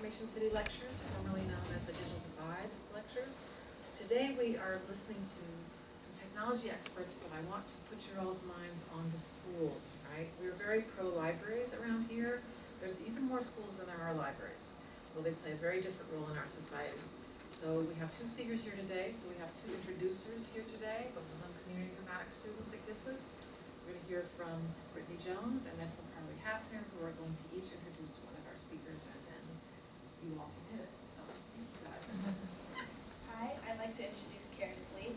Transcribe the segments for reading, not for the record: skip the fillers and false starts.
Information City Lectures, formerly known as the Digital Divide Lectures. Today we are listening to some technology experts, but I want to put your all's minds on the schools, right? We're very pro-libraries around here. There's even more schools than there are libraries. Well, they play a very different role in our society. So we have two speakers here today. So we have two introducers here today, both of them community informatics students at GISLIS. We're going to hear from Brittany Jones and then from Carly Hafner, who are going to each introduce one of our speakers, and then you all can hit it. So thank you guys. Hi, I'd like to introduce Kerris Lee.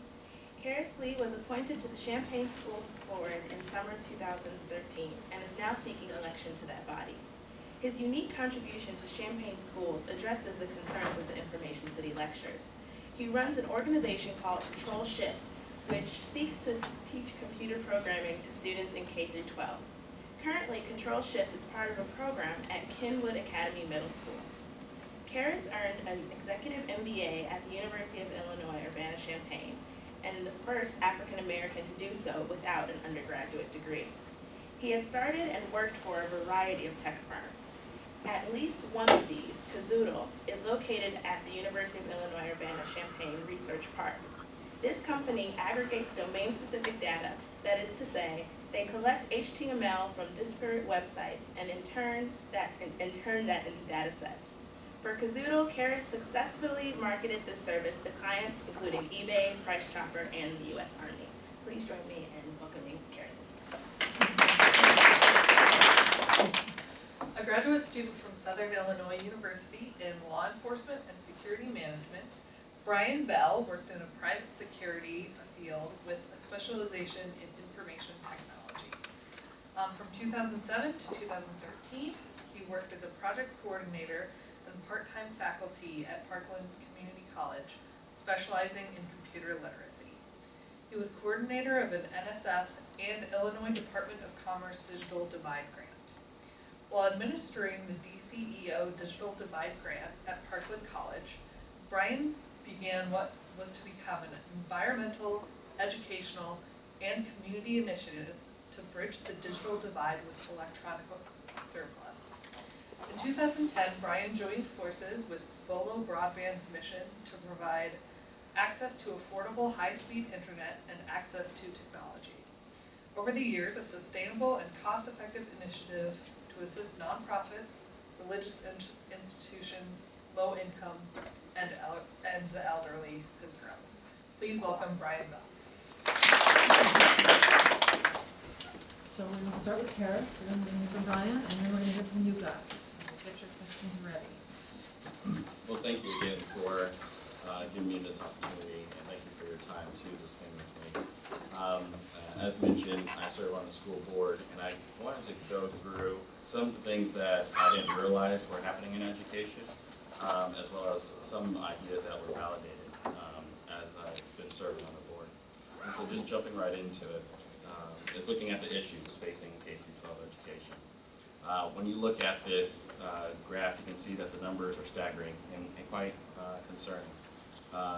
Kerris Lee was appointed to the Champaign School Board in summer 2013 and is now seeking election to that body. His unique contribution to Champaign schools addresses the concerns of the Information City Lectures. He runs an organization called CTRL Shift, which seeks to teach computer programming to students in K-12. Currently, CTRL Shift is part of a program at Kenwood Academy Middle School. Kerris earned an executive MBA at the University of Illinois, Urbana-Champaign, and the first African American to do so without an undergraduate degree. He has started and worked for a variety of tech firms. At least one of these, CTRL, is located at the University of Illinois Urbana-Champaign Research Park. This company aggregates domain-specific data, that is to say, they collect HTML from disparate websites and turn that into data sets. For CTRL, Kerris successfully marketed this service to clients including eBay, Price Chopper, and the U.S. Army. Please join me in welcoming Kerris. A graduate student from Southern Illinois University in law enforcement and security management, Brian Bell worked in a private security field with a specialization in information technology. From 2007 to 2013, he worked as a project coordinator and part-time faculty at Parkland Community College, specializing in computer literacy. He was coordinator of an NSF and Illinois Department of Commerce Digital Divide Grant. While administering the DCEO Digital Divide Grant at Parkland College, Brian began what was to become an environmental, educational, and community initiative to bridge the digital divide with electronic surplus. In 2010, Brian joined forces with Volo Broadband's mission to provide access to affordable high-speed internet and access to technology. Over the years, a sustainable and cost-effective initiative to assist nonprofits, religious institutions, low-income, and the elderly has grown. Please welcome Brian Bell. So we're going to start with Kerris, and then we're going to hear from Brian, and then we're going to hear from you guys. So get your questions ready. Well, thank you again for giving me this opportunity, and thank you for your time too to spend with me. As mentioned, I serve on the school board, and I wanted to go through some of the things that I didn't realize were happening in education, as well as some ideas that were validated as I've been serving on the board. And so just jumping right into it, is looking at the issues facing K-12 education. When you look at this graph, you can see that the numbers are staggering and quite concerning,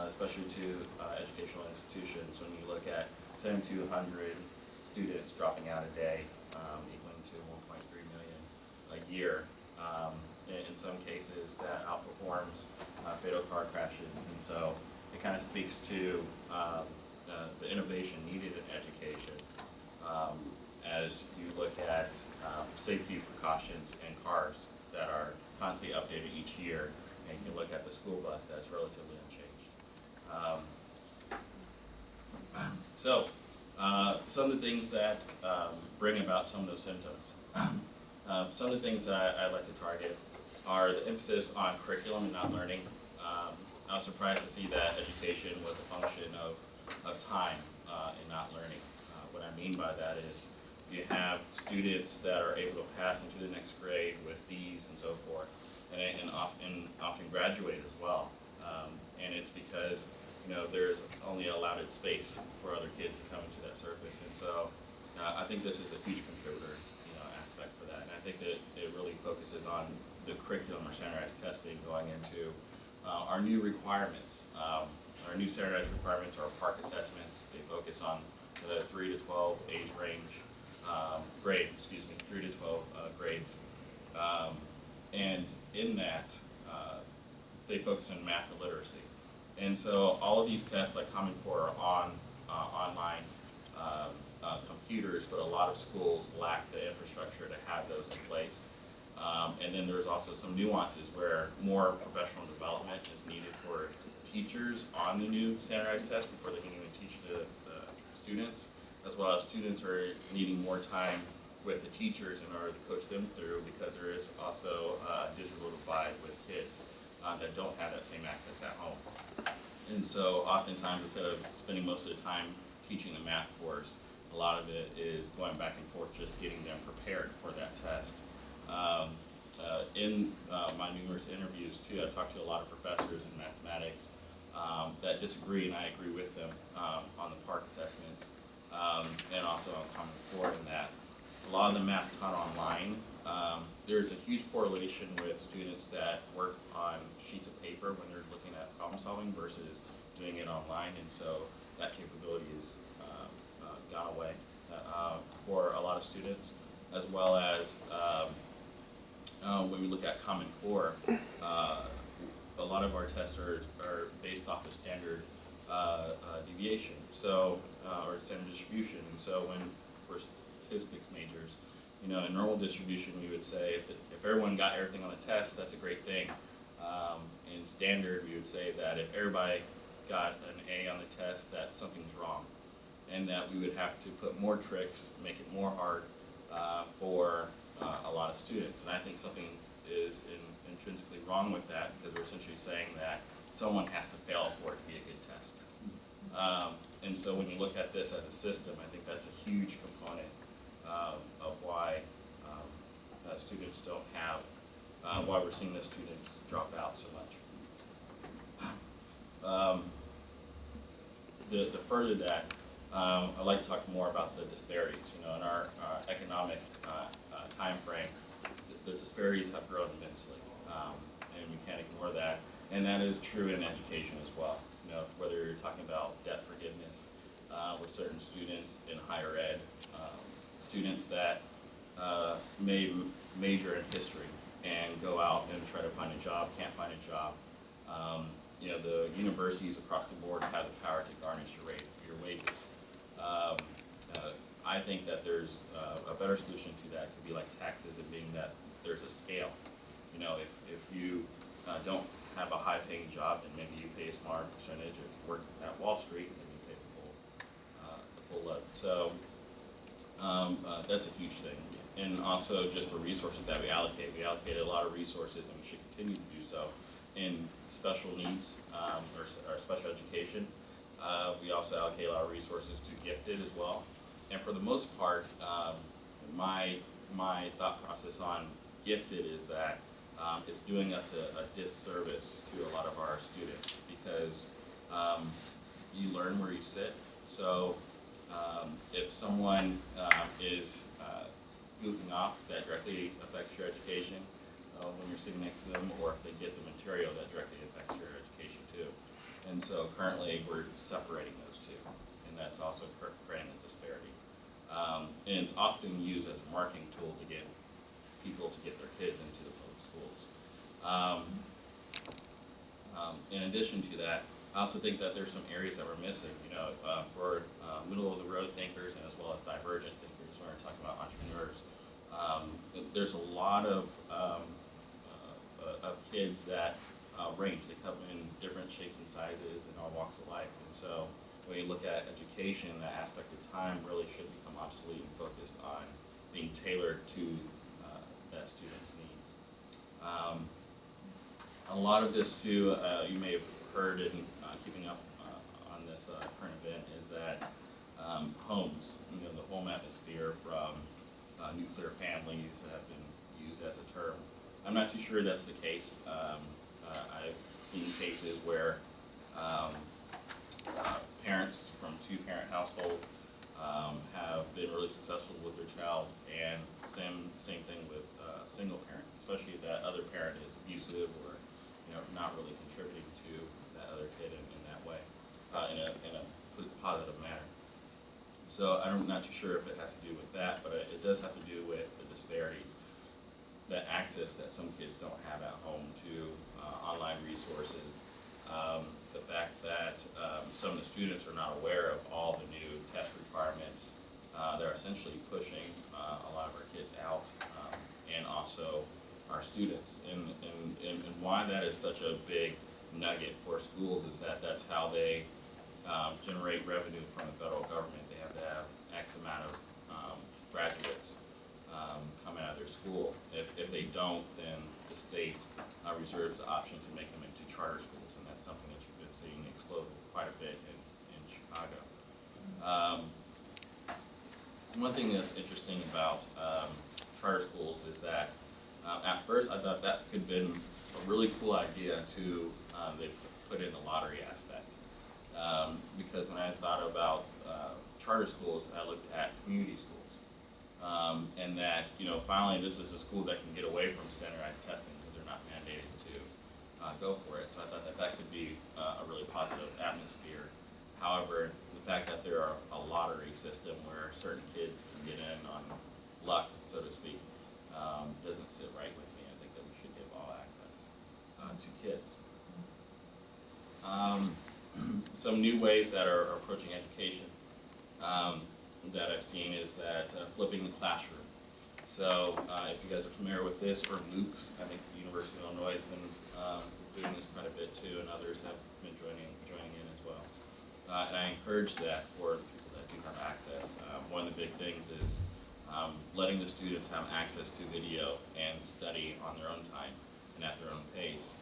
especially to educational institutions. When you look at 7,200 students dropping out a day, equaling to 1.3 million a year. In some cases, that outperforms fatal car crashes, and so it kind of speaks to the innovation needed in education. As you look at safety precautions in cars that are constantly updated each year, and you can look at the school bus that's relatively unchanged. Some of the things that bring about some of those symptoms. Some of the things that I'd like to target are the emphasis on curriculum and not learning. I was surprised to see that education was a function of time and not learning. What I mean by that is you have students that are able to pass into the next grade with B's and so forth, and often graduate as well. And it's because there's only allotted space for other kids to come into that surface, and so I think this is a huge contributor aspect for that. And I think that it really focuses on the curriculum or standardized testing going into our new requirements. Our new standardized requirements are PARC assessments. They focus on the 3 to 12 age range, 3 to 12 grades. And in that, they focus on math and literacy. And so all of these tests like Common Core are on online computers, but a lot of schools lack the infrastructure to have those in place. And then there's also some nuances where more professional development is needed for teachers on the new standardized test before they can even teach the students, as well as students are needing more time with the teachers in order to coach them through, because there is also a digital divide with kids that don't have that same access at home. And so oftentimes, instead of spending most of the time teaching the math course, a lot of it is going back and forth just getting them prepared for that test. In my numerous interviews too, I've talked to a lot of professors in mathematics that disagree, and I agree with them on the PARCC assessments, and also on Common Core in that. A lot of the math taught online, there's a huge correlation with students that work on sheets of paper when they're looking at problem solving versus doing it online, and so that capability is gone away for a lot of students, as well as when we look at Common Core, a lot of our tests are based off of standard deviation, so or standard distribution. And so when we're statistics majors, you know, in normal distribution, we would say if everyone got everything on the test, that's a great thing. In standard, we would say that if everybody got an A on the test, that something's wrong, and that we would have to put more tricks, make it more hard for a lot of students. And I think something is intrinsically wrong with that, because we're essentially saying that someone has to fail for it to be a good test. And so when you look at this as a system, I think that's a huge component of why students don't have, why we're seeing the students drop out so much. To further that, I'd like to talk more about the disparities. You know, in our economic time frame, the disparities have grown immensely, and we can't ignore that. And that is true in education as well. You know, whether you're talking about debt forgiveness with certain students in higher ed, students that may major in history and go out and try to find a job, can't find a job. You know, the universities across the board have the power to garnish your wages. I think that there's a better solution to that could be like taxes, and being that there's a scale. You know, if you don't have a high-paying job, then maybe you pay a smaller percentage. If you work at Wall Street, then you pay the full load. So that's a huge thing. And also just the resources that we allocate. We allocated a lot of resources, and we should continue to do so, in special needs or special education. We also allocate a lot of resources to gifted as well. And for the most part, my thought process on gifted is that it's doing us a disservice to a lot of our students, because you learn where you sit. So if someone is goofing off, that directly affects your education when you're sitting next to them, or if they get the material, that directly affects your education too. And so currently we're separating those two, and that's also creating a disparity. And it's often used as a marketing tool to get people to get their kids into the public schools. In addition to that, I also think that there's some areas that we're missing. You know, for middle of the road thinkers and as well as divergent thinkers, when we're talking about entrepreneurs, there's a lot of kids that range. They come in different shapes and sizes and all walks of life. And so when you look at education, that aspect of time really should become obsolete and focused on being tailored to that student's needs. A lot of this too, you may have heard in keeping up on this current event, is that homes, you know, the home atmosphere from nuclear families have been used as a term. I'm not too sure that's the case. I've seen cases where parents from two-parent household have been really successful with their child, and same thing with a single parent, especially if that other parent is abusive or, you know, not really contributing to that other kid in that way, in a positive manner. So I'm not too sure if it has to do with that, but it does have to do with the disparities. the access that some kids don't have at home to online resources, the fact that some of the students are not aware of all the new test requirements. They're essentially pushing a lot of our kids out, and also our students. And why that is such a big nugget for schools is that that's how they generate revenue from the federal government. They have to have X amount of graduates come out of their school. If they don't, then the state reserves the option to make them into charter schools, and that's something that you've been seeing explode quite a bit in Chicago. One thing that's interesting about charter schools is that at first I thought that could have been a really cool idea to they put in the lottery aspect, because when I thought about charter schools, I looked at community schools, and that finally this is a school that can get away from standardized testing because they're not mandated to go for it. So I thought that that could be a really positive atmosphere. However, the fact that there are a lottery system where certain kids can get in on luck, so to speak, doesn't sit right with me. I think that we should give all access to kids. Some new ways that are approaching education that I've seen is that flipping the classroom. So if you guys are familiar with this, or MOOCs, I think the University of Illinois has been doing this quite a bit too, and others have been joining in as well. And I encourage that for the people that do have access. One of the big things is letting the students have access to video and study on their own time and at their own pace,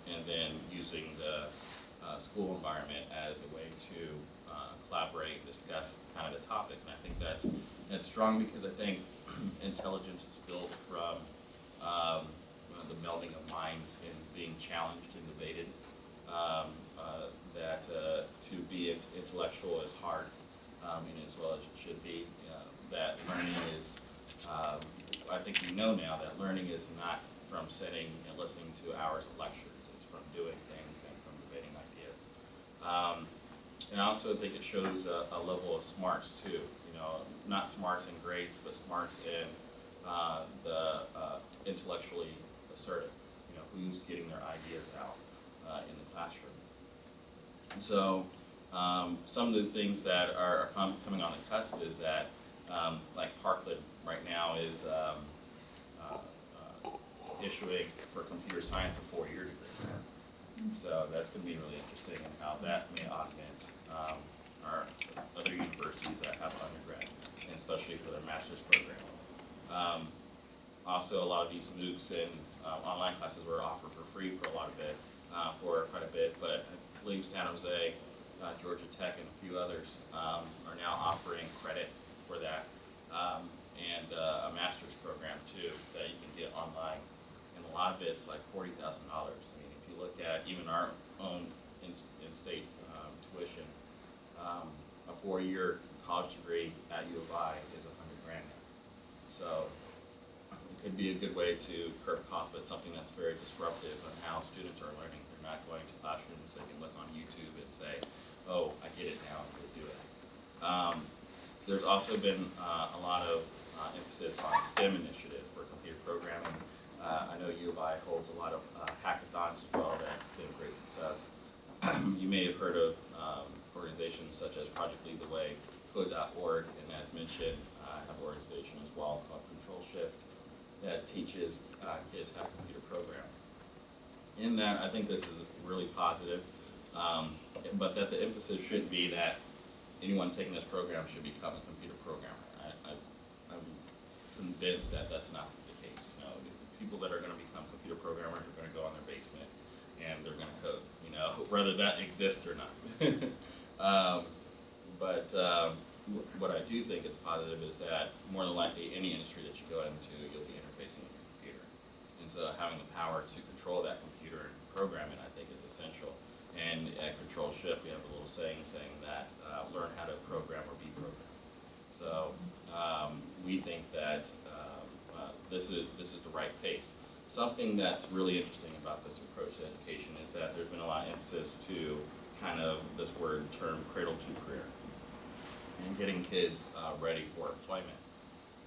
and then using the school environment as a way to collaborate, discuss kind of the topic. And I think that's strong, because I think intelligence is built from the melding of minds and being challenged and debated. That to be intellectual is hard, and as well as it should be. That learning is, I think you know now that learning is not from sitting and listening to hours of lectures. It's from doing things and from debating ideas. And I also think it shows a level of smarts too. Not smarts in grades, but smarts in the intellectually assertive. Who's getting their ideas out in the classroom. And so some of the things that are coming on the cusp is that, like Parkland right now is issuing for computer science a 4-year degree. So that's going to be really interesting, and how that may augment our other universities that have undergrad, and especially for their master's program. Also, a lot of these MOOCs and online classes were offered for free for a lot of it, for quite a bit, but I believe San Jose, Georgia Tech, and a few others are now offering credit for that, and a master's program too that you can get online, and a lot of it's like $40,000. I mean, if you look at even our own in-state tuition, a 4-year college degree at U of I is $100,000 now. So it could be a good way to curb costs, but something that's very disruptive on how students are learning. They're not going to classrooms. They can look on YouTube and say, "Oh, I get it now," and go do it. There's also been a lot of emphasis on STEM initiatives for computer programming. I know U of I holds a lot of hackathons as well. That's been a great success. You may have heard of organizations such as Project Lead the Way, Code.org, and as mentioned, I have an organization as well called CTRL Shift that teaches kids how to computer program. In that, I think this is really positive, but that the emphasis shouldn't be that anyone taking this program should become a computer programmer. I'm convinced that that's not the case. People that are going to become computer programmers are going to go in their basement and they're going to code, whether that exists or not. But what I do think is positive is that more than likely any industry that you go into, you'll be interfacing with your computer. And so having the power to control that computer and program it, I think, is essential. And at CTRL Shift, we have a little saying that learn how to program or be programmed. So we think that this is the right pace. Something that's really interesting about this approach to education is that there's been a lot of emphasis to kind of this term cradle to career, and getting kids ready for employment.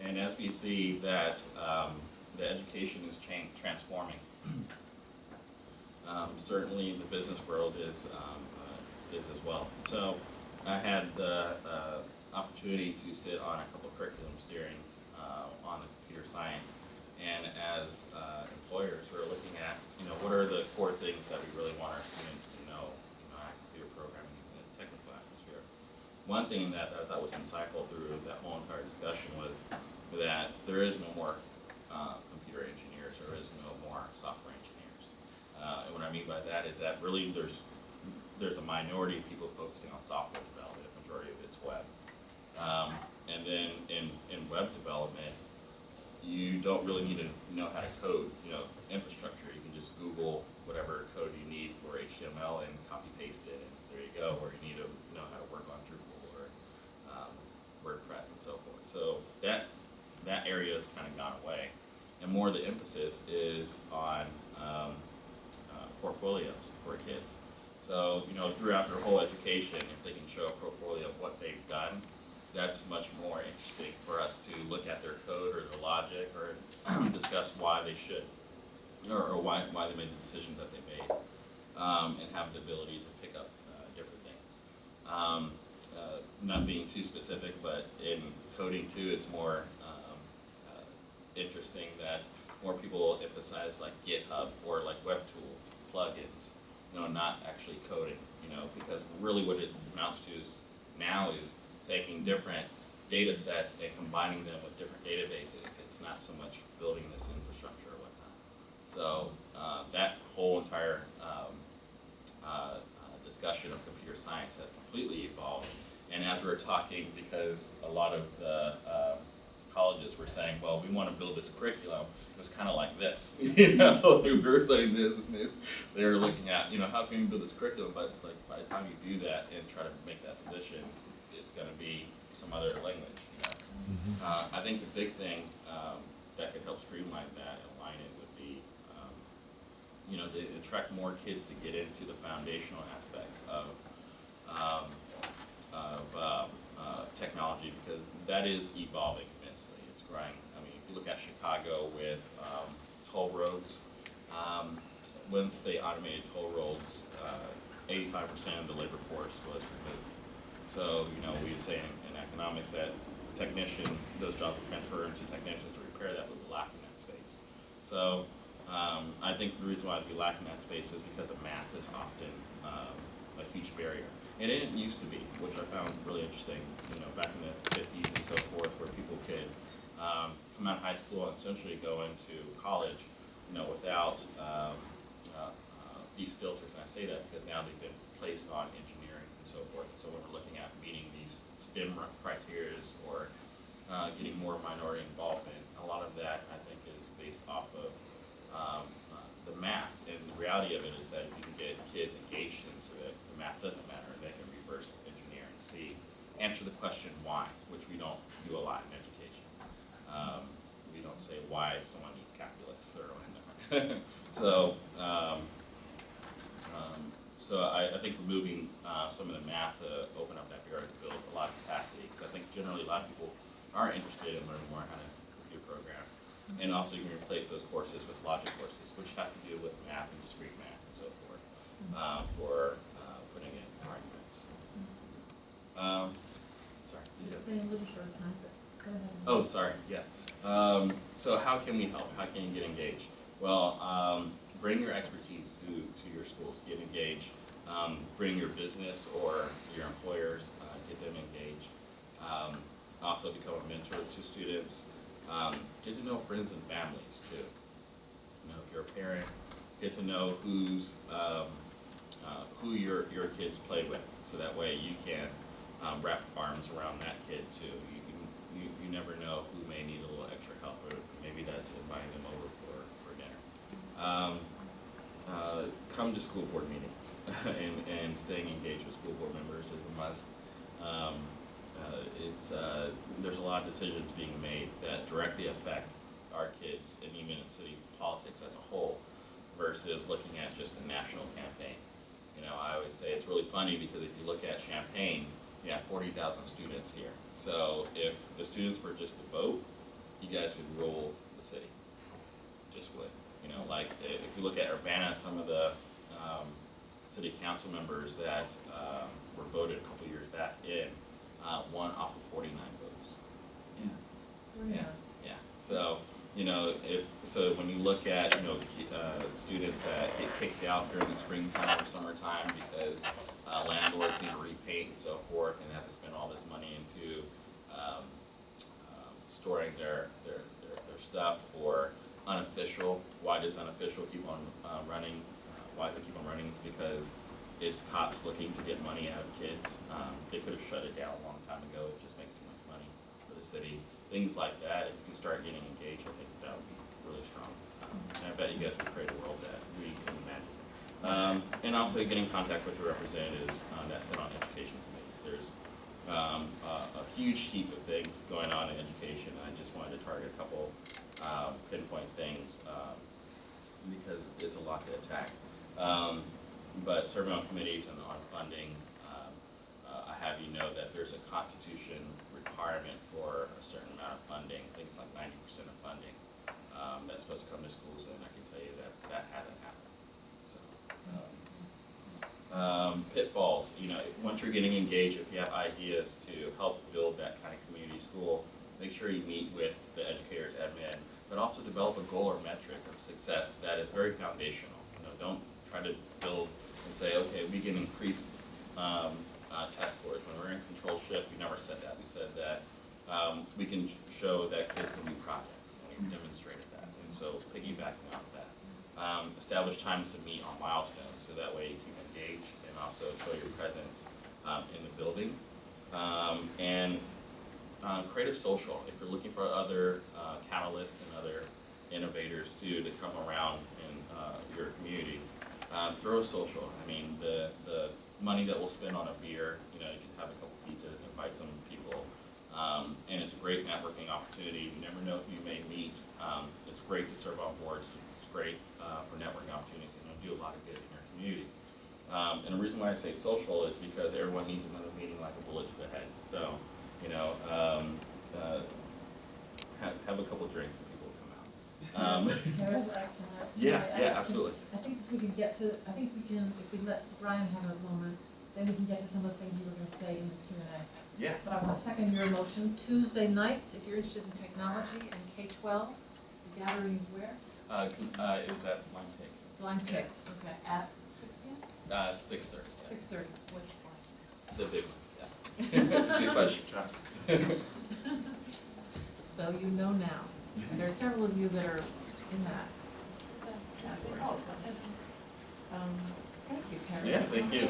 And as we see that the education is transforming. Certainly the business world is as well. So I had the opportunity to sit on a couple of curriculum steerings on the computer science, and as employers, we're looking at, what are the core things that we really want our students to know, at computer programming in a technical atmosphere. One thing that I thought was insightful through that whole entire discussion was that there is no more computer engineers, there is no more software engineers. And what I mean by that is that really there's a minority of people focusing on software development, the majority of it's web. And then in web development, you don't really need to know how to code, infrastructure. You can just Google whatever code you need for HTML and copy paste it, and there you go. Or you need to know how to work on Drupal or WordPress and so forth. So that area has kind of gone away, and more of the emphasis is on portfolios for kids. So throughout their whole education, if they can show a portfolio of what they've done, that's much more interesting for us to look at their code or their logic, or discuss why they should, or why they made the decision that they made, and have the ability to pick up different things. Not being too specific, but in coding too, it's more interesting that more people emphasize like GitHub or like web tools, plugins, not actually coding, because really what it amounts to is now is taking different data sets and combining them with different databases. It's not so much building this infrastructure or whatnot. So that whole entire discussion of computer science has completely evolved. And as we were talking, because a lot of the colleges were saying, well, we want to build this curriculum, it was kind of like this, we were saying this, and this. They were looking at, how can you build this curriculum, but it's like, by the time you do that and try to make that position, it's going to be some other language, I think the big thing that could help streamline that and align it would be, to attract more kids to get into the foundational aspects of technology, because that is evolving immensely. It's growing. I mean, if you look at Chicago with toll roads, once they automated toll roads, 85% of the labor force was removed. So, we would say in economics that those jobs would transfer into technicians to repair that, would be lacking that space. So, I think the reason why we lack in that space is because the math is often a huge barrier. And it didn't used to be, which I found really interesting, back in the 50s and so forth, where people could come out of high school and essentially go into college, without these filters. And I say that because now they've been placed on engineering and so forth. And so when we're looking at meeting these STEM criteria or getting more minority involvement, a lot of that, I think, is based off of the math. And the reality of it is that if you can get kids engaged into it, the math doesn't matter. They can reverse engineer and answer the question why, which we don't do a lot in education. We don't say why someone needs calculus or whatnot. So I think removing some of the math to open up that barrier to build a lot of capacity, because I think generally a lot of people are interested in learning more how to computer program. And also you can replace those courses with logic courses, which have to do with math and discrete math and so forth, for putting in arguments. Sorry. We're a little short of time, but go ahead. Oh, sorry, yeah. So how can we help? How can you get engaged? Well, bring your expertise to your schools, get engaged. Bring your business or your employers, get them engaged. Also become a mentor to students. Get to know friends and families too. If you're a parent, get to know who your kids play with, so that way you can wrap arms around that kid too. You never know who may need a little extra help, or maybe that's inviting them over for dinner. Come to school board meetings and staying engaged with school board members is a must. There's a lot of decisions being made that directly affect our kids, and even in city politics as a whole, versus looking at just a national campaign. I always say it's really funny because if you look at Champaign, you have 40,000 students here. So if the students were just to vote, you guys would rule the city. just would. You know, like if you look at Urbana, some of the city council members that were voted a couple years back in won off of 49 votes. Yeah. So, you know, when you look at, you know, students that get kicked out during the springtime or summertime because landlords need to repaint and so forth, and have to spend all this money into storing their stuff, or unofficial. Why does unofficial keep on running? Why does it keep on running? Because it's cops looking to get money out of kids. They could have shut it down a long time ago. It just makes too much money for the city. Things like that, if you can start getting engaged, I think that would be really strong. And I bet you guys would create a world that we can imagine. And also get in contact with your representatives that sit on education committees. There's a huge heap of things going on in education. I just wanted to target a couple pinpoint things because it's a lot to attack. But serving on committees and on funding, I have you know that there's a constitution requirement for a certain amount of funding. I think it's like 90% of funding that's supposed to come to schools, and I can tell you that that hasn't happened. So, pitfalls, you know, once you're getting engaged, if you have ideas to help build that kind of community school, make sure you meet with the educators, admin, but also develop a goal or metric of success that is very foundational. You know, don't try to build and say, okay, we can increase test scores. When we're in control shift, we never said that. We said that we can show that kids can do projects, and we demonstrated that. And so piggybacking off that, establish times to meet on milestones, so that way you can engage and also show your presence in the building. And creative social, if you're looking for other catalysts and other innovators to come around in your community, throw a social. I mean, the money that we'll spend on a beer, you know, you can have a couple pizzas, invite some people, and it's a great networking opportunity. You never know who you may meet. It's great to serve on boards. It's great for networking opportunities, and it'll do a lot of good in your community. And the reason why I say social is because everyone needs another meeting like a bullet to the head. So, you know, have a couple drinks and people will come out. Kerris, Yeah, absolutely. I think if we can get to, if we let Brian have a moment, then we can get to some of the things you were gonna say in the Q&A. Yeah. But I want to second your motion. Tuesday nights, if you're interested in technology and K-12, the gathering is where? Is that line pick? Blind Pick, okay, at 6 p.m.? 6:30. 6:30, which one? The big one, yeah. So you know now. And there are several of you that are in that. Thank you, Kerris. Yeah, thank you.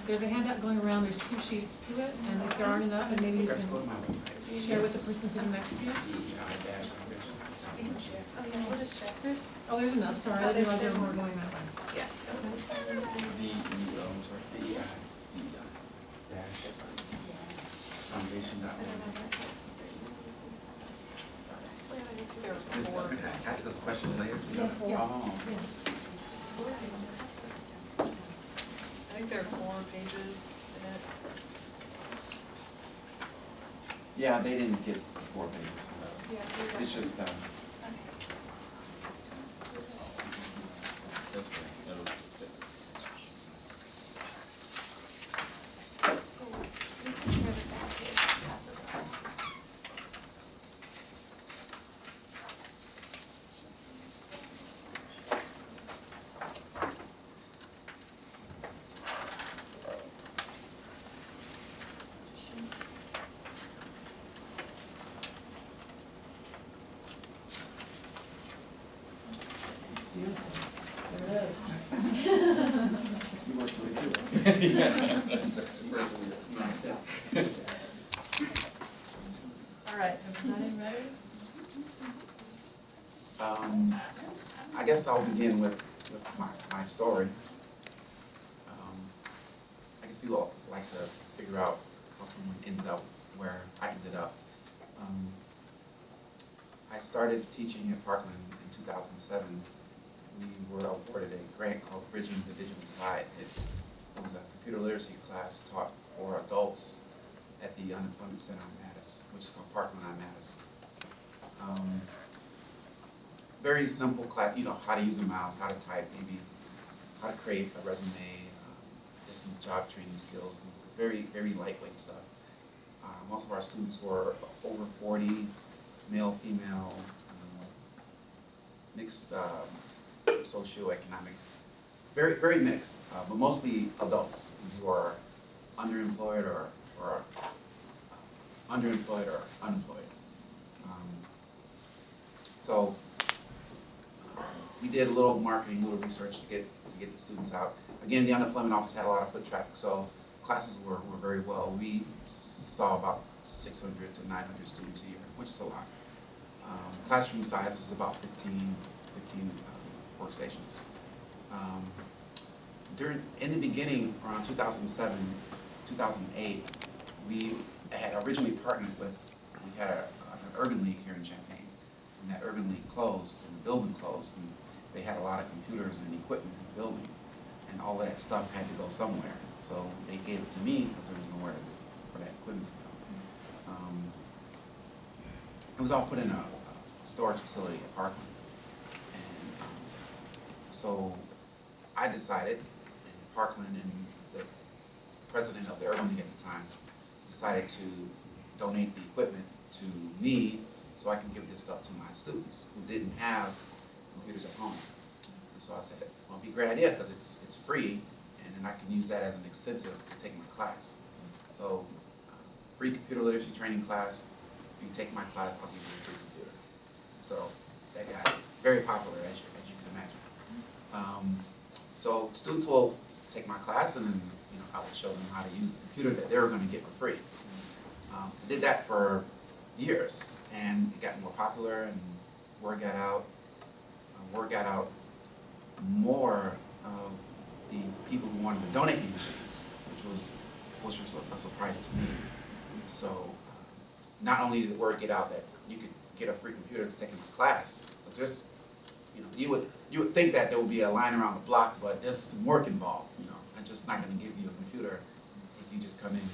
There's a handout going around, there's 2 sheets to it, and if there aren't enough, and maybe you can Go to my website. share with the person sitting next to you. Dash foundation. You can share. Oh, yeah, we'll just share. Chris? Oh, there's enough, sorry, I didn't realize there were more going that way. Yeah, so. I'm sorry. Dash foundation.org. There were This, four. can I ask those questions later too? Yes, yeah. Oh. Yes. I think there are 4 pages in it. Yeah, they didn't get 4 pages. It's just, That's great. That was good. There it is. you worked really good. All right, everybody ready? I guess I'll begin with my story. I guess people like to figure out how someone ended up where I ended up. I started teaching at Parkland in 2007. We were awarded a grant called Bridging the Digital Divide. It was a computer literacy class taught for adults at the Unemployment Center on Mattis, which is called Parkland on Mattis. very simple class, how to use a mouse, how to type, maybe how to create a resume, just some job training skills, very, very lightweight stuff. Most of our students were over 40, male, female, mixed socioeconomic, very, very mixed, but mostly adults who are underemployed or unemployed. So we did a little marketing, a little research to get the students out. Again, the unemployment office had a lot of foot traffic, so classes were very well. We saw about 600 to 900 students a year, which is a lot. Classroom size was about 15 workstations. In the beginning, around 2007, 2008, we had originally partnered with, we had an Urban League here in Champaign, and that Urban League closed, and the building closed, and they had a lot of computers and equipment in the building, and all of that stuff had to go somewhere. So they gave it to me because there was nowhere for that equipment to go. It was all put in a storage facility at Parkland, and so I decided, and Parkland and the president of the Urban League at the time decided to donate the equipment to me so I can give this stuff to my students who didn't have computers at home. And so I said, well, it'd be a great idea because it's free, and then I can use that as an incentive to take my class. So, free computer literacy training class. If you take my class, I'll give you a free computer. So that got very popular, as you can imagine. So students will take my class, and then I would show them how to use the computer that they were going to get for free. I did that for years, and it got more popular, and word got out. More of the people who wanted to donate me machines, which was a surprise to me. So not only did the word get out that you could get a free computer that's taking my class, because there's, you would think that there would be a line around the block, but there's some work involved. I'm just not going to give you a computer if you just come in and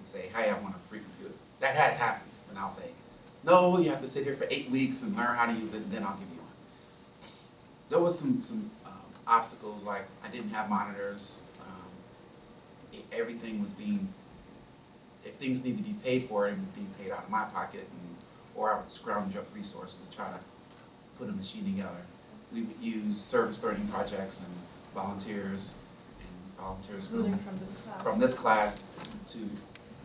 say, hey, I want a free computer. That has happened, and I'll say, no, you have to sit here for 8 weeks and learn how to use it, and then I'll give you one. There was some obstacles, like I didn't have monitors. Everything was if things need to be paid for, it would be paid out of my pocket, or I would scrounge up resources to try to put a machine together. We would use service learning projects and volunteers Including from this class. From this class to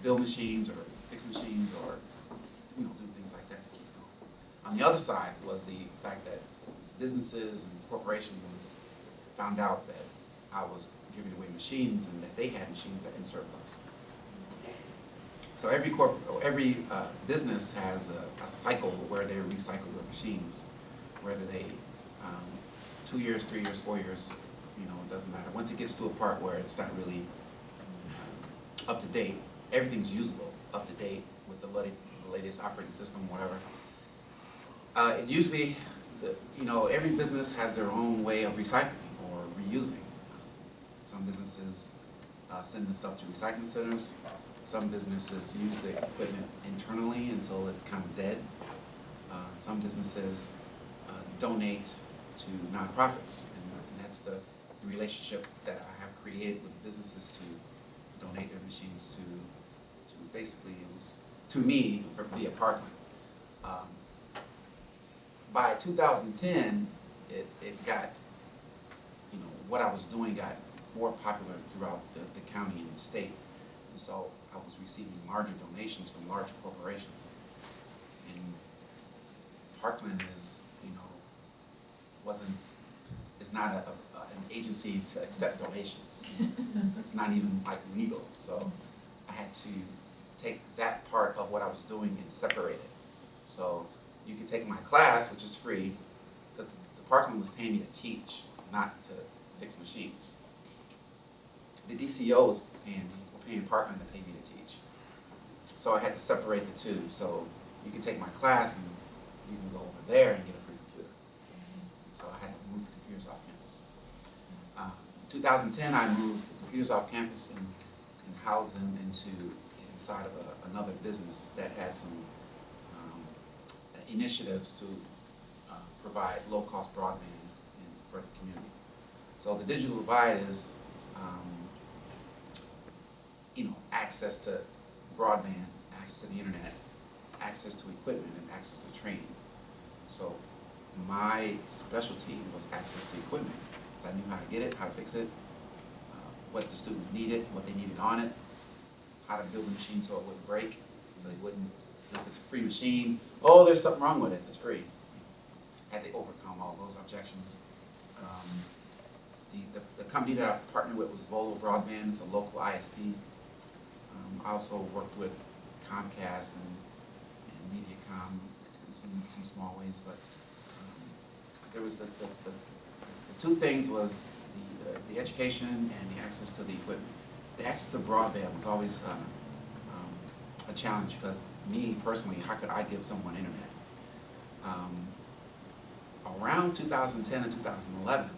build machines or fix machines or do things like that to keep going. On the other side was the fact that businesses and corporations found out that I was giving away machines and that they had machines that in surplus. So every business has a cycle where they recycle their machines, whether they 2 years, 3 years, 4 years, it doesn't matter. Once it gets to a part where it's not really up to date, everything's usable, up to date with the latest operating system, whatever. It usually, every business has their own way of recycling or reusing. Some businesses send this stuff to recycling centers. Some businesses use the equipment internally until it's kind of dead. Some businesses donate to nonprofits, and that's the relationship that I have created with businesses to donate their machines to basically, it was to me via Parkland. By 2010, it got, what I was doing got more popular throughout the county and the state. And so I was receiving larger donations from larger corporations. And Parkland is, it's not an agency to accept donations. It's not even legal. So I had to take that part of what I was doing and separate it. So you could take my class, which is free, because the Parkland was paying me to teach, not to fix machines. The DCO was paying Parkland to pay me to teach. So I had to separate the two. So you can take my class and you can go over there and get a free computer. So I had to move the computers off campus. In 2010, I moved the computers off campus and housed them inside of another business that had some initiatives to provide low-cost broadband for the community. So the digital divide is, access to broadband, access to the internet, access to equipment, and access to training. So my specialty was access to equipment. I knew how to get it, how to fix it, what the students needed, what they needed on it, how to build a machine so it wouldn't break, so they wouldn't, if it's a free machine, oh, there's something wrong with it if it's free. So I had to overcome all those objections. The company that I partnered with was Volo Broadband. It's a local ISP. I also worked with Comcast and Mediacom in some small ways, but there was the two things was the education and the access to the equipment. The access to broadband was always a challenge because me personally, how could I give someone internet? Around 2010 and 2011,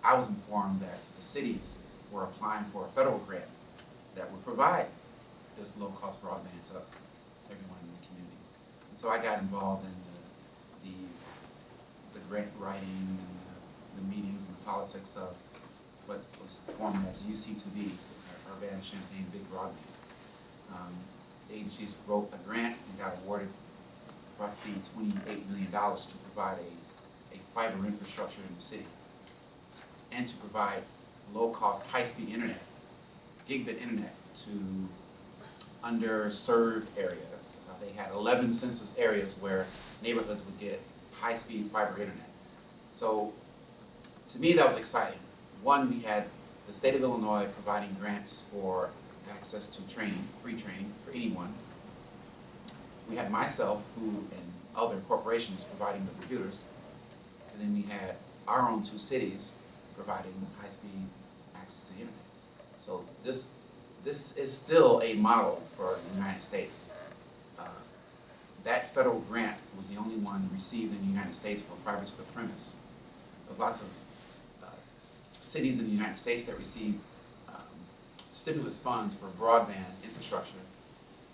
I was informed that the cities were applying for a federal grant that would provide this low-cost broadband to everyone in the community. And so I got involved in the grant writing and the meetings and the politics of what was formed as UC2B, Urbana-Champaign Big Broadband. The agencies wrote a grant and got awarded roughly $28 million to provide a fiber infrastructure in the city and to provide low-cost, high-speed internet, gigabit internet to underserved areas. They had 11 census areas where neighborhoods would get high-speed fiber internet. So to me, that was exciting. One, we had the state of Illinois providing grants for access to training, free training for anyone. We had myself, who and other corporations providing the computers. And then we had our own two cities providing high-speed access to the internet. So this is still a model for the United States. That federal grant was the only one received in the United States for fiber to the premise. There's lots of cities in the United States that receive stimulus funds for broadband infrastructure,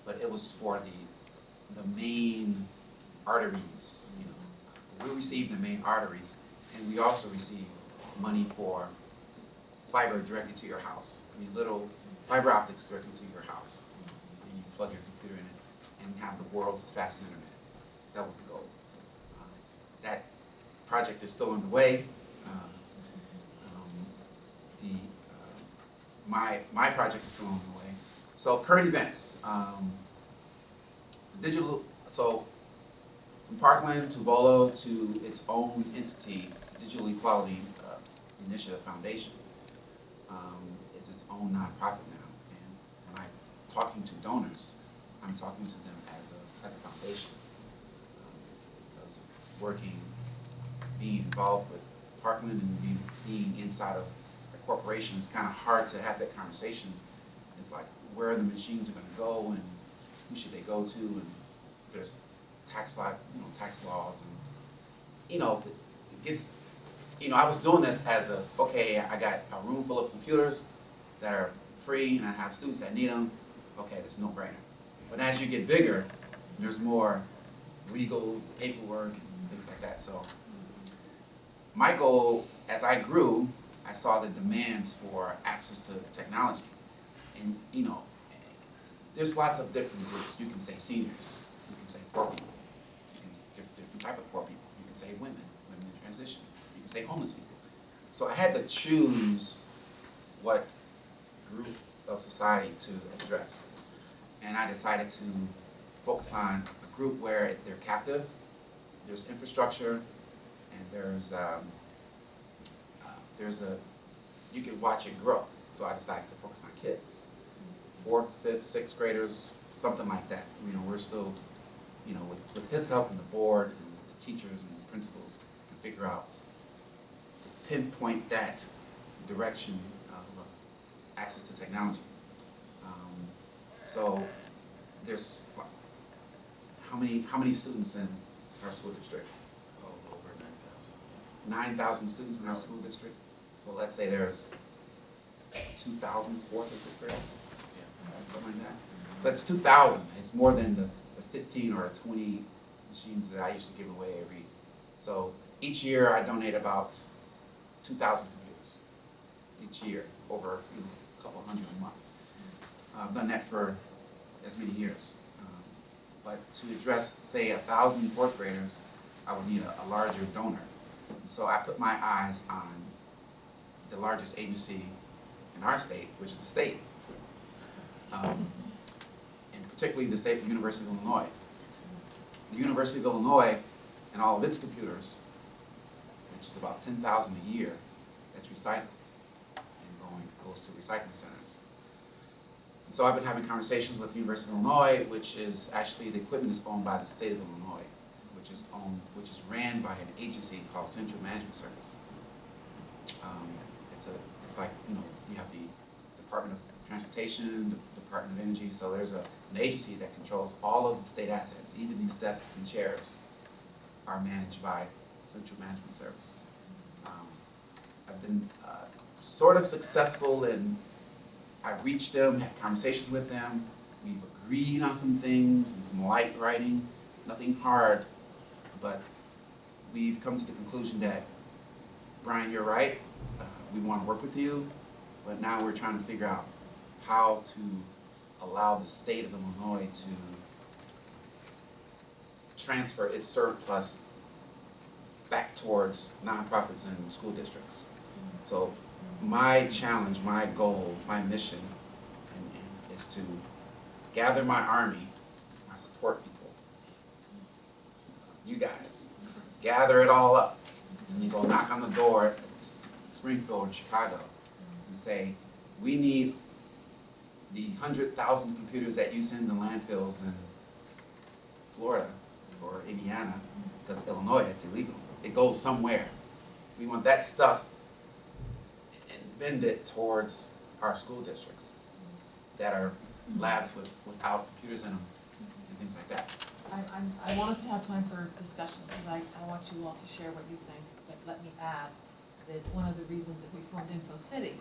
but it was for the main arteries. We received the main arteries, and we also received money for fiber directly to your house. Little fiber optics directly to your house. And you plug your computer in it and have the world's fastest internet. That was the goal. That project is still underway. My project is still underway. So current events. So from Parkland to Volo to its own entity, Digital Equality Initiative Foundation. It's its own nonprofit now, and when I'm talking to donors, I'm talking to them as a foundation. Because being involved with Parkland and being inside of a corporation, it's kind of hard to have that conversation. It's like, where the machines are going to go, and who should they go to, and there's tax laws, and it gets. I was doing this as I got a room full of computers that are free, and I have students that need them. Okay, that's no brainer. But as you get bigger, there's more legal paperwork and things like that. So my goal, as I grew, I saw the demands for access to technology. And there's lots of different groups. You can say seniors, you can say poor people, you can say different type of poor people, you can say women in transition, you can say homeless people. So I had to choose what group of society to address. And I decided to focus on a group where they're captive, there's infrastructure, and you can watch it grow. So I decided to focus on kids, 4th, 5th, 6th graders, something like that. We're still, with his help and the board and the teachers and the principals, can figure out to pinpoint that direction of access to technology. So there's how many students in our school district? Over 9,000. 9,000 students in our school district. So let's say there's 2,000 4th or 5th graders, something like that. So it's 2,000. It's more than the 15 or 20 machines that I used to give away so each year I donate about 2,000 computers each year, over a couple hundred a month. I've done that for as many years. But to address, say, 1,000 fourth graders, I would need a larger donor. So I put my eyes on the largest agency in our state, which is the state. And particularly the state of the University of Illinois. The University of Illinois and all of its computers, which is about 10,000 a year, that's recycled and goes to recycling centers. And so I've been having conversations with the University of Illinois, which is actually, the equipment is owned by the state of Illinois, which is ran by an agency called Central Management Service. It's like, you have the Department of Transportation, the Department of Energy, so there's an agency that controls all of the state assets. Even these desks and chairs are managed by Central Management Service. I've been sort of successful in, I've reached them, had conversations with them, we've agreed on some things and some light writing, nothing hard, but we've come to the conclusion that, Brian, you're right, we want to work with you, but now we're trying to figure out how to allow the state of Illinois to transfer its surplus back towards nonprofits and school districts. So my challenge, my goal, my mission is to gather my army, my support people, you guys, gather it all up, and you go knock on the door at Springfield or Chicago and say, we need the 100,000 computers that you send to landfills in Florida or Indiana, because Illinois, it's illegal. It goes somewhere. We want that stuff and bend it towards our school districts that are labs without computers in them and things like that. I want us to have time for discussion, because I want you all to share what you think, but let me add that one of the reasons that we formed InfoCity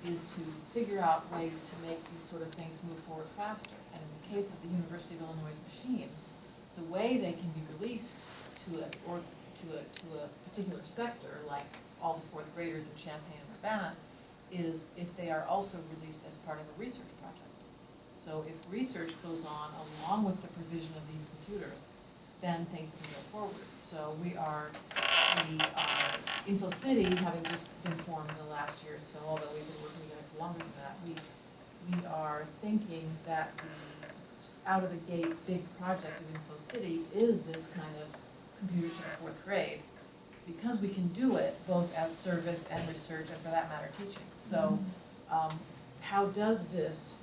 is to figure out ways to make these sort of things move forward faster. And in the case of the University of Illinois' machines, the way they can be released to a particular sector, like all the fourth graders in Champaign-Urbana, is if they are also released as part of a research project. So if research goes on along with the provision of these computers, then things can go forward. So we are InfoCity, having just been formed in the last year or so, although we've been working together for longer than that, we are thinking that the out-of-the-gate big project of InfoCity is this kind of computers for the fourth grade, because we can do it both as service and research, and for that matter, teaching. So how does this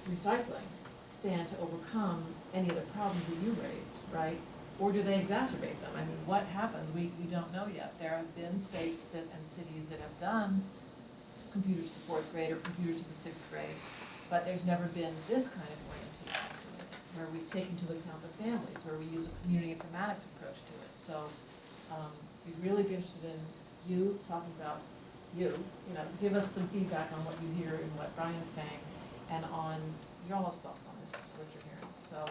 recycling stand to overcome any of the problems that you raised, right? Or do they exacerbate them? I mean, what happens? We don't know yet. There have been states and cities that have done computers to the fourth grade or computers to the sixth grade, but there's never been this kind of orientation to it, where we take into account the families, where we use a community informatics approach to it. So we'd really be interested in you talking about give us some feedback on what you hear and what Brian's saying, and on your all's thoughts on this, what you're hearing. So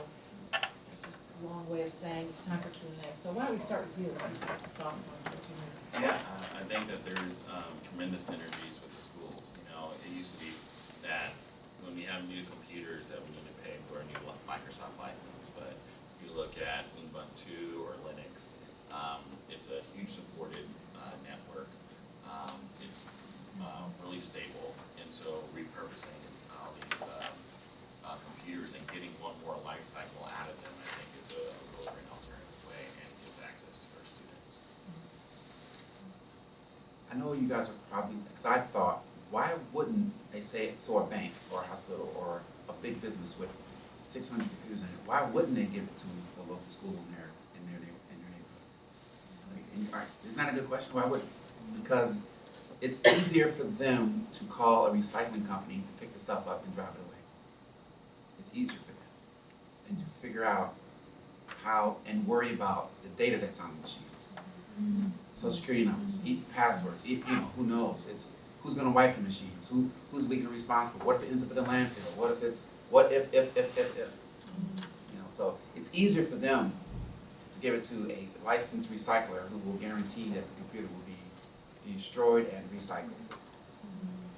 this is a long way of saying it's time for Q&A. So why don't we start with you? What are some thoughts on what you hear? Yeah, I think that there's tremendous synergies with the schools. It used to be that when we have new computers that we need to pay for a new Microsoft license, but if you look at Ubuntu or Linux, it's a huge supported network. It's really stable, and so repurposing all these computers and getting one more life cycle out of them, I think, is a really great alternative way and gets access to our students. I know you guys are probably, because I thought, why wouldn't they say, so a bank or a hospital or a big business with 600 computers in it, why wouldn't they give it to a local school in their neighborhood? Like, isn't that a good question? Why wouldn't? Because it's easier for them to call a recycling company to pick the stuff up and drive it away. It's easier for them than to figure out how and worry about the data that's on the machines. Social security numbers, passwords, who knows? It's who's going to wipe the machines, who's legally responsible, what if it ends up in a landfill, what if. So it's easier for them to give it to a licensed recycler who will guarantee that the computer will be destroyed and recycled.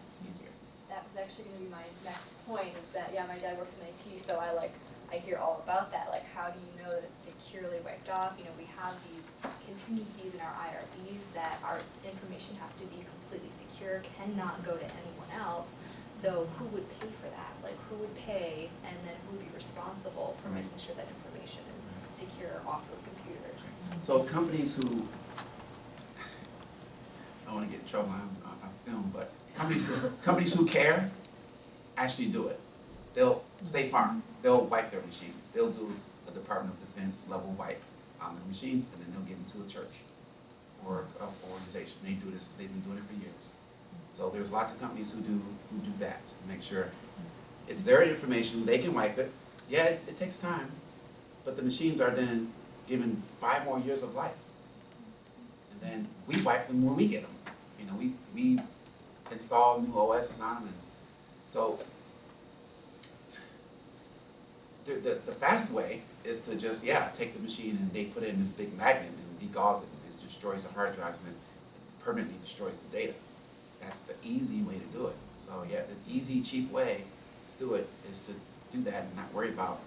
It's easier. That was actually gonna be my next point, is that, yeah, my dad works in IT, so I hear all about that, like, how do you know that it's securely wiped off? You know, we have these contingencies in our IRBs that our information has to be completely secure, cannot go to anyone else. So who would pay for that? Like, who would pay, and then who would be responsible for making sure that information is secure off those computers? So companies who, I don't wanna get in trouble on film, but companies who care actually do it. They'll, State Farm, they'll wipe their machines. They'll do a Department of Defense level wipe on the machines, and then they'll give them to a church or an organization. They do this, they've been doing it for years. So there's lots of companies who do that, to make sure it's their information, they can wipe it. Yeah, it takes time, but the machines are then given 5 more years of life. And then we wipe them when we get them. You know, we install new OSs on them, and so the fast way is to just, take the machine and they put it in this big magnet and degauss it, and it destroys the hard drives and it permanently destroys the data. That's the easy way to do it. So the easy, cheap way to do it is to do that and not worry about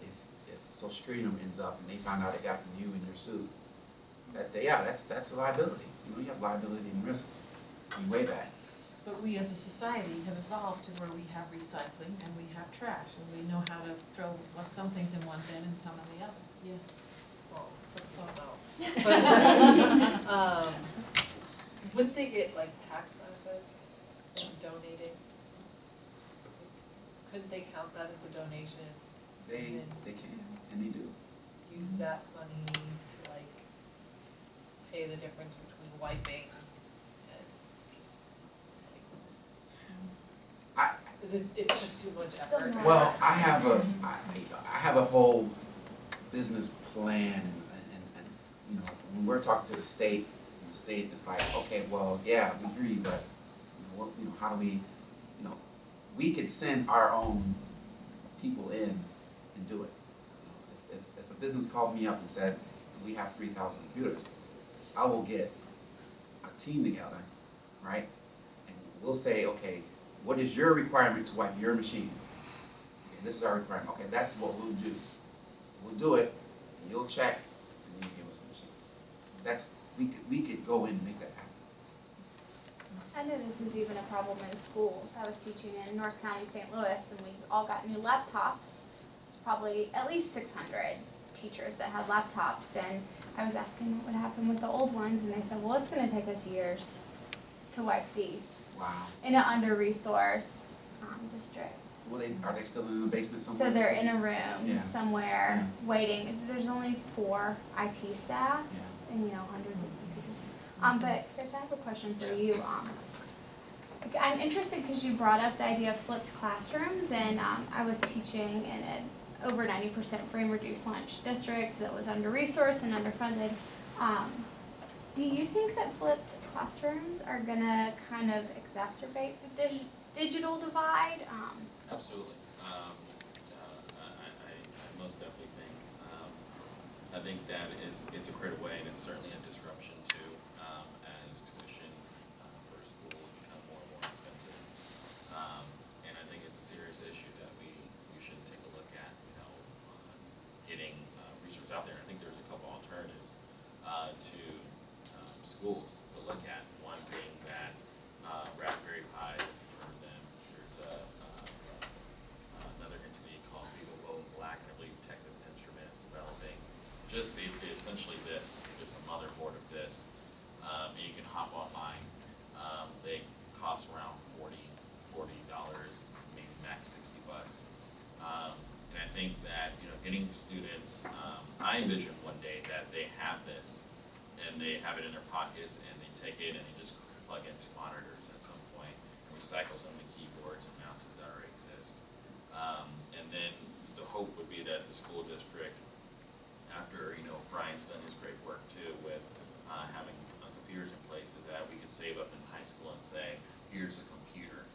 if Social Security number ends up and they find out it got from you in your suit. That's a liability. You know, you have liability and risks. You weigh that. But we as a society have evolved to where we have recycling and we have trash, and we know how to throw some things in one bin and some in the other. Yeah. Well, some don't. Wouldn't they get like tax benefits from donating? Couldn't they count that as a donation? They can, and they do. Use that money to like pay the difference between wiping and just it's just too much Still effort. not. Well, I have a whole business plan, and you know, when we're talking to the state is like, okay, well, yeah, we agree, but how do we, we could send our own people in and do it. If a business called me up and said, we have 3,000 computers, I will get a team together, right? And we'll say, okay, what is your requirement to wipe your machines? Okay, this is our requirement. Okay, that's what we'll do. We'll do it, and you'll check, and you give us the machines. We could go in and make that happen. I know this is even a problem in schools. I was teaching in North County, St. Louis, and we all got new laptops. There's probably at least 600 teachers that had laptops, and I was asking what would happen with the old ones, and they said, well, it's going to take us years to wipe these Wow. in an under-resourced district. Well, are they still in the basement somewhere? So they're in a room Yeah. somewhere waiting. There's only 4 IT staff Yeah. and hundreds of computers. But Chris, I have a question for you. I'm interested because you brought up the idea of flipped classrooms, and I was teaching in an over 90% free and reduced lunch district that was under-resourced and underfunded. Do you think that flipped classrooms are gonna kind of exacerbate the digital divide? Absolutely. I most definitely think. I think that it's a creative way, and it's certainly a disruption too, as tuition for schools become more and more expensive. And I think it's a serious issue that we should take a look at. Getting research out there. I think there's a couple alternatives to schools to look at. One being that Raspberry Pi, if you've heard of them, there's another entity called Black, and I believe Texas Instruments is developing just basically essentially this, just a motherboard of this, and you can hop online. They cost around $40, maybe max $60. And I think that getting students, I envision one day that they have this and they have it in their pockets and they take it and they just plug into monitors at some point and recycle some of the keyboards and mouses that already exist. And then the hope would be that the school district, after Brian's done his great work too with having computers in places, that we could save up in high school and say, here's a computer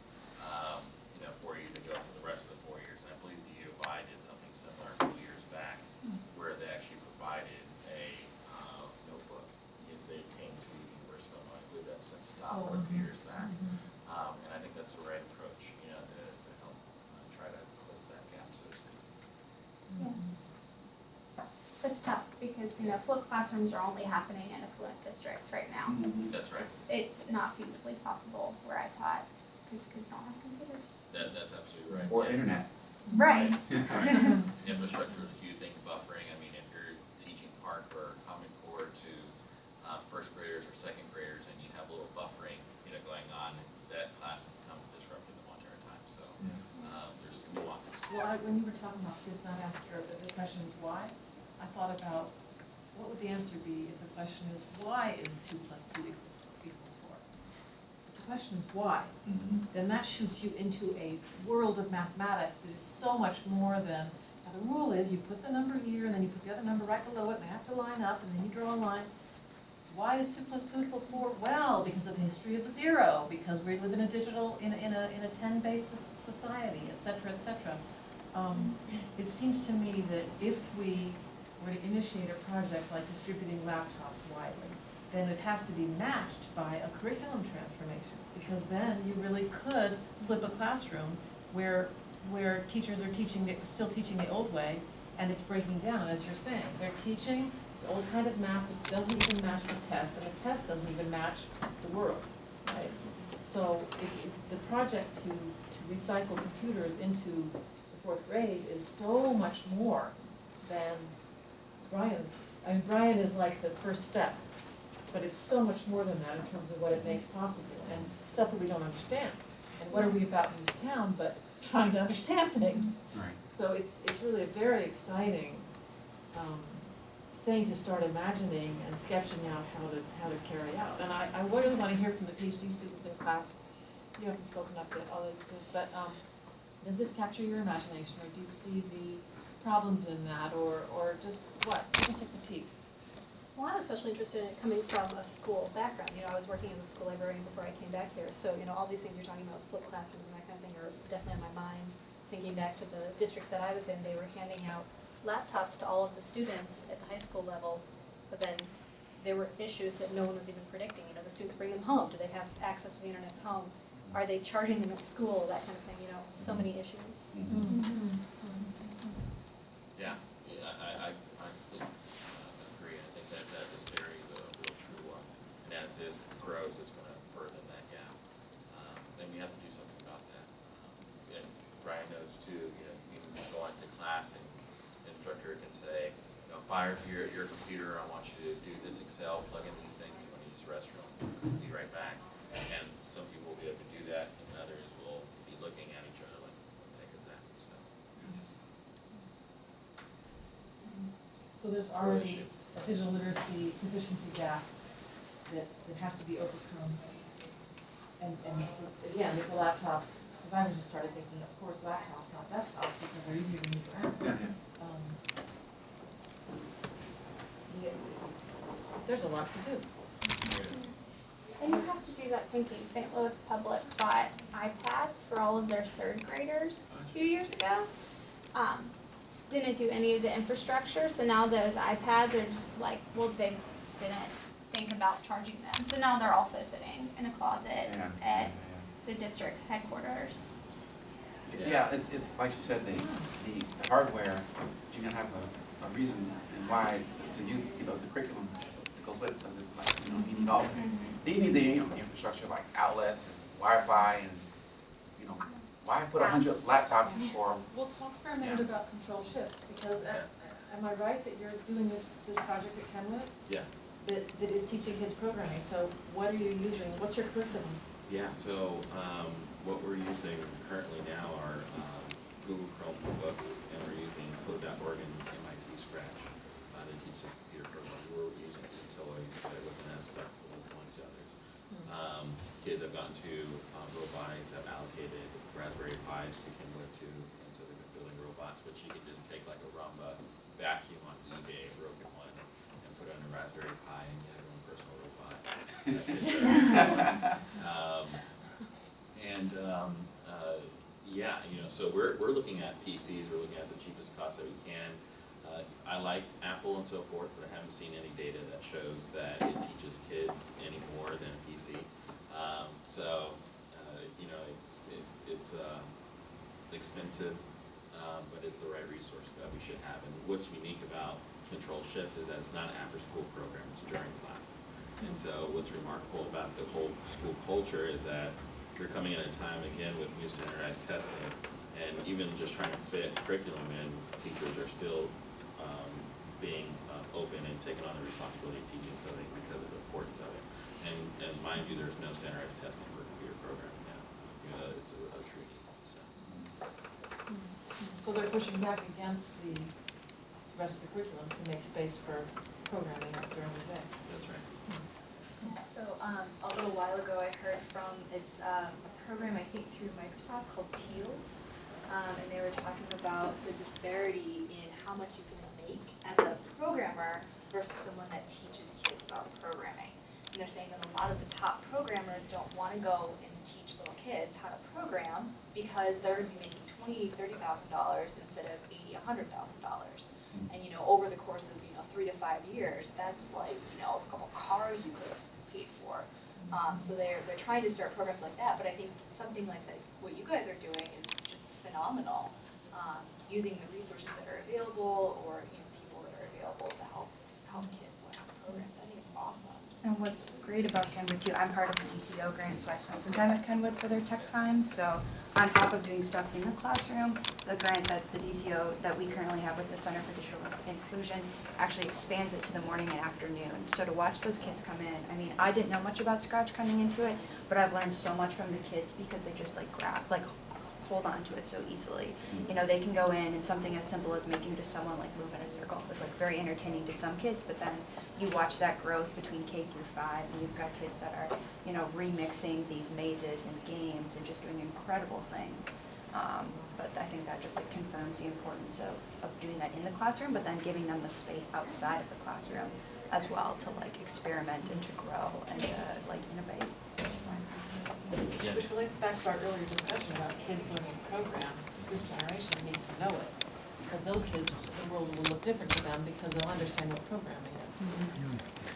for you to go for the rest of the 4 years. And I believe the U of I did something similar a few years back, where they actually provided It's tough because, flipped classrooms are only happening in affluent districts right now. That's right. It's not feasibly possible where I taught, because kids don't have computers. That's absolutely right. Or Yeah. internet. Right. Infrastructure is huge. Think of buffering. I mean, if you're teaching Park or Common Core to first graders or second graders, and you have a little buffering, going on, that class becomes disrupted the entire time. So there's nuances. Well, when you were talking about kids not asking, or the question is why, I thought about what would the answer be if the question is why is 2 + 2 equal 4? If the question is why, then that shoots you into a world of mathematics that is so much more than, now the rule is you put the number here and then you put the other number right below it and they have to line up and then you draw a line. Why is 2 + 2 = 4? Well, because of the history of the zero, because we live in a digital, in a 10-based society, et cetera, et cetera. It seems to me that if we were to initiate a project like distributing laptops widely, then it has to be matched by a curriculum transformation, because then you really could flip a classroom where teachers are still teaching the old way, and it's breaking down, as you're saying. They're teaching this old kind of math that doesn't even match the test, and the test doesn't even match the world, right? So the project to recycle computers into the 4th grade is so much more than Brian's. I mean, Brian is like the first step, but it's so much more than that in terms of what it makes possible, and stuff that we don't understand. And what are we about in this town but trying to understand things? Right. So it's really a very exciting thing to start imagining and sketching out how to carry out. And I really want to hear from the PhD students in class. You haven't spoken up yet, although you did, but does this capture your imagination, or do you see the problems in that, or just what? Give us a critique. Well, I'm especially interested in it coming from a school background. I was working as a school librarian before I came back here, so, all these things you're talking about, flipped classrooms and that kind of thing, are definitely on my mind. Thinking back to the district that I was in, they were handing out laptops to all of the students at the high school level, but then there were issues that no one was even predicting. The students bring them home. Do they have access to the internet at home? Are they charging them at school? That kind of thing, so many issues. Yeah, I completely agree. I think that is very the real true one. And as this grows, it's going to further that gap. And we have to do something about that. And Brian knows too. You can go into class and the instructor can say, fire your computer. I want you to do this Excel, plug in these things. I'm going to use the restroom. Be right back. And some people will be able to do that, and others will be looking at each other like, what the heck is that? So there's already a digital literacy proficiency gap that has to be overcome. And again, with the laptops, because I was just started thinking, of course, laptops, not desktops, because they're easier to move around. There's a lot to do. And you have to do that thinking. St. Louis Public bought iPads for all of their 3rd graders 2 years ago. Didn't do any of the infrastructure, so now those iPads are they didn't think about charging them. So now they're also sitting in a closet at the district headquarters. Yeah, it's like you said, the hardware, you're gonna have a reason and why to use the curriculum that goes with it, because it's like you need all you need the infrastructure like outlets and Wi-Fi and why put 100 laptops for? We'll talk for a minute about Control Shift, because am I right that you're doing this project at Kenwood? Yeah. That is teaching kids programming. So what are you using? What's your curriculum? Yeah, so what we're using currently now are Google Chrome books, and we're using Code.org and MIT Scratch to teach the computer programming. We're using e-toys, but it wasn't as flexible as going to others. Kids have gotten to robotics, have allocated Raspberry Pis to Kenwood too, and so they've been building robots, which you could just take like a Rumba vacuum on eBay, a broken one, and put it on a Raspberry Pi and get your own personal robot. So we're looking at PCs, we're looking at the cheapest cost that we can. I like Apple and so forth, but I haven't seen any data that shows that it teaches kids any more than a PC. It's expensive, but it's the right resource that we should have. And what's unique about CTRL Shift is that it's not an after-school program, it's during class. And so what's remarkable about the whole school culture is that you're coming at a time, again, with new standardized testing, and even just trying to fit curriculum in, teachers are still being open and taking on the responsibility of teaching coding because of the importance of it. And mind you, there's no standardized testing for computer programming now. It's a treaty, so. So they're pushing back against the rest of the curriculum to make space for programming during the day. That's right. So, a little while ago, I heard from, it's a program, I think, through Microsoft called TEALS, and they were talking about the disparity in how much you can make as a programmer versus someone that teaches kids about programming. And they're saying that a lot of the top programmers don't want to go and teach little kids how to program because they're going to be making $20,000-$30,000 instead of $80,000-$100,000. And over the course of 3 to 5 years, that's like a couple cars you could have paid for. So they're trying to start programs like that. But I think something like that, what you guys are doing, is just phenomenal. Using the resources that are available, or people that are available to help kids learn how to program. So I think it's awesome. And what's great about Kenwood too, I'm part of the DCO grant, so I spent some time at Kenwood for their tech time. So on top of doing stuff in the classroom, the grant that the DCO that we currently have with the Center for Digital Inclusion actually expands it to the morning and afternoon. So to watch those kids come in, I mean, I didn't know much about Scratch coming into it, but I've learned so much from the kids because they just hold on to it so easily. They can go in and something as simple as making just someone move in a circle is very entertaining to some kids, but then you watch that growth between K through 5, and you've got kids that are, remixing these mazes and games and just doing incredible things. But I think that just confirms the importance of doing that in the classroom, but then giving them the space outside of the classroom as well to experiment and to grow and to innovate. That's awesome. Yeah. Which relates back to our earlier discussion about kids learning to program. This generation needs to know it, because those kids, the world will look different to them because they'll understand what programming is.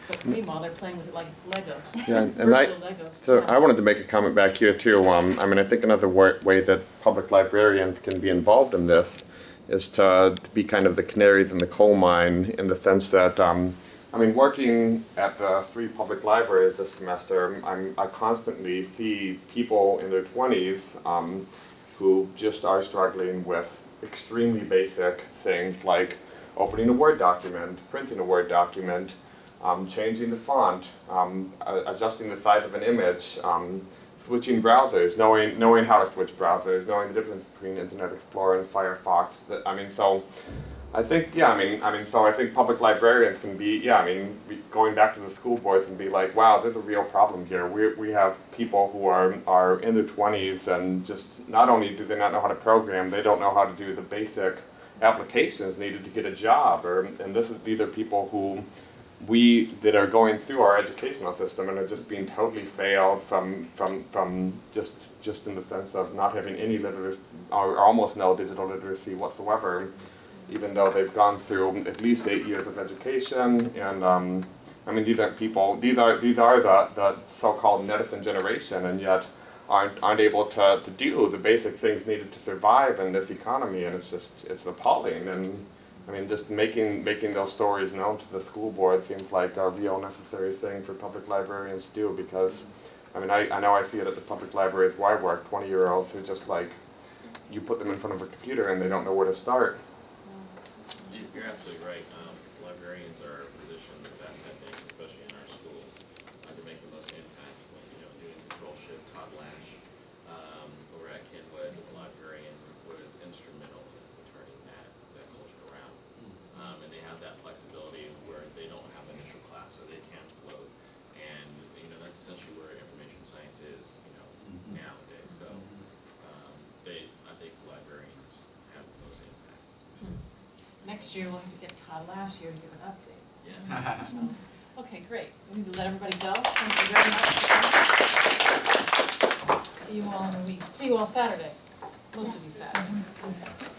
But meanwhile, they're playing with it like it's Legos. Yeah, and Virtual Legos. So Yeah. I wanted to make a comment back here too. I think another way that public librarians can be involved in this is to be kind of the canaries in the coal mine, in the sense that, working at the 3 public libraries this semester, I constantly see people in their 20s who just are struggling with extremely basic things like opening a Word document, printing a Word document, changing the font, adjusting the size of an image, switching browsers, knowing how to switch browsers, knowing the difference between Internet Explorer and Firefox. I think public librarians can be, going back to the school boards and be like, wow, there's a real problem here. We have people who are in their 20s and just not only do they not know how to program, they don't know how to do the basic applications needed to get a job. These are people who that are going through our educational system and are just being totally failed from just in the sense of not having any literacy or almost no digital literacy whatsoever, even though they've gone through at least 8 years of education. And these are people, these are the so-called medicine generation, and yet aren't able to do the basic things needed to survive in this economy, and it's appalling. And just making those stories known to the school board seems like a real necessary thing for public librarians to do, because I know I see it at the public libraries where I work, 20-year-olds who just you put them in front of a computer and they don't know where to start. You're absolutely right. Librarians are positioned the best, I think, especially in our schools, to make the most impact. Doing CTRL Shift, Todd Lash over at Kenwood, the librarian, was instrumental in turning that culture around. And they have that flexibility where they don't have initial class, so they can't float. And that's essentially where information science is, nowadays. So I think librarians have the most impact. Next year, we'll have to get Todd last year to give an update. Yeah. Okay, great. We need to let everybody go. Thank you very much. See you all in a week. See you all Saturday. Most of you Saturday.